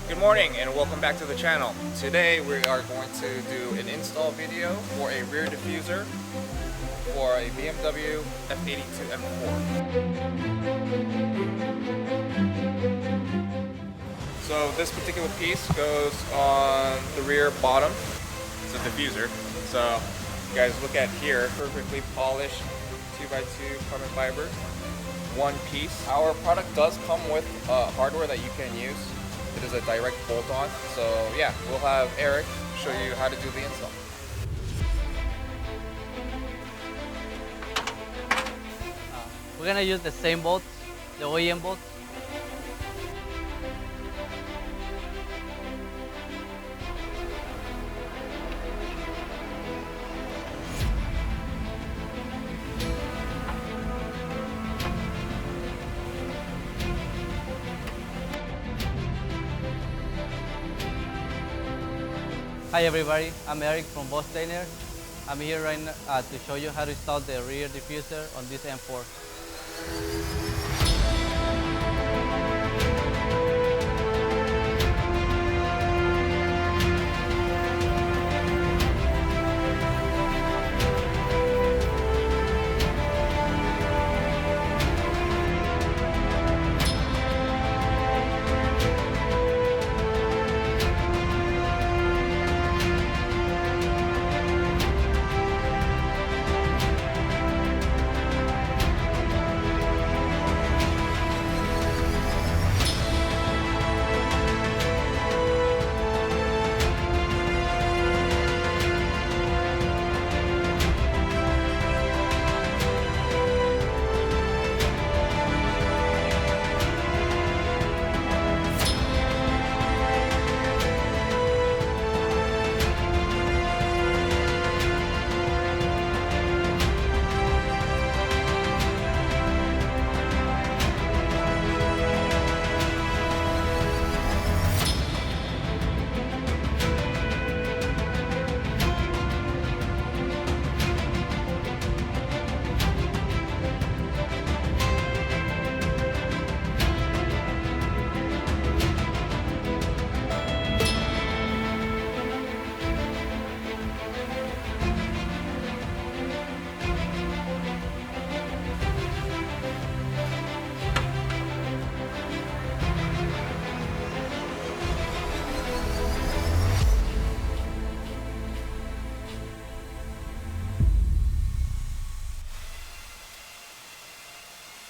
Good morning and welcome back to the channel. Today we are going to do an install video for a rear diffuser for a BMW F82 M4. So this particular piece goes on the rear bottom. It's a diffuser. So you guys look at here, perfectly polished 2x2 carbon fiber, one piece. Our product does come with hardware that you can use. It is a direct bolt-on, so yeah, we'll have Eric show you how to do the install. We're gonna use the same bolts, the OEM bolts. Hi everybody, I'm Eric from Vorsteiner. I'm here right now to show you how to install the rear diffuser on this M4.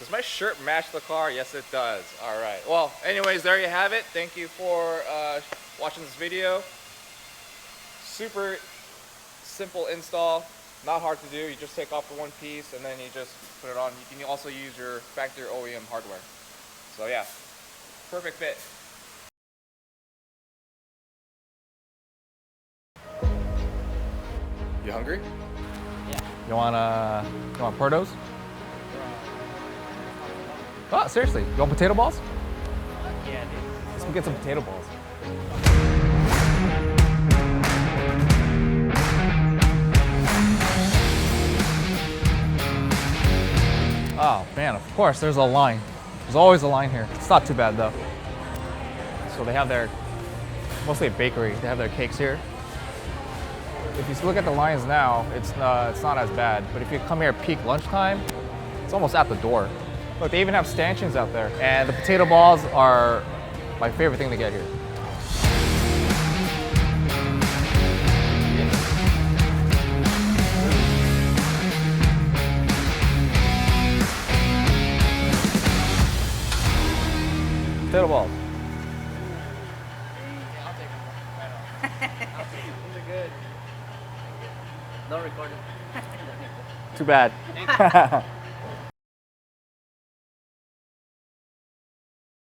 Does my shirt match the car? Yes, it does. All right. Well, anyways, there you have it. Thank you for watching this video. Super simple install, not hard to do. You just take off the one piece and then you just put it on. You can also use your factory OEM hardware. So yeah, perfect fit. You hungry? Yeah. You want Portos? Oh, seriously? You want potato balls? Yeah, Let's go get some potato balls. Oh man, of course, there's a line. There's always a line here. It's not too bad though. So they have their, mostly a bakery, they have their cakes here. If you look at the lines now, it's not as bad. But if you come here peak lunchtime, it's almost at the door. Look, they even have stanchions out there. And the potato balls are my favorite thing to get here. Potato balls. I'll take them. Those are good. Don't record it. Too bad.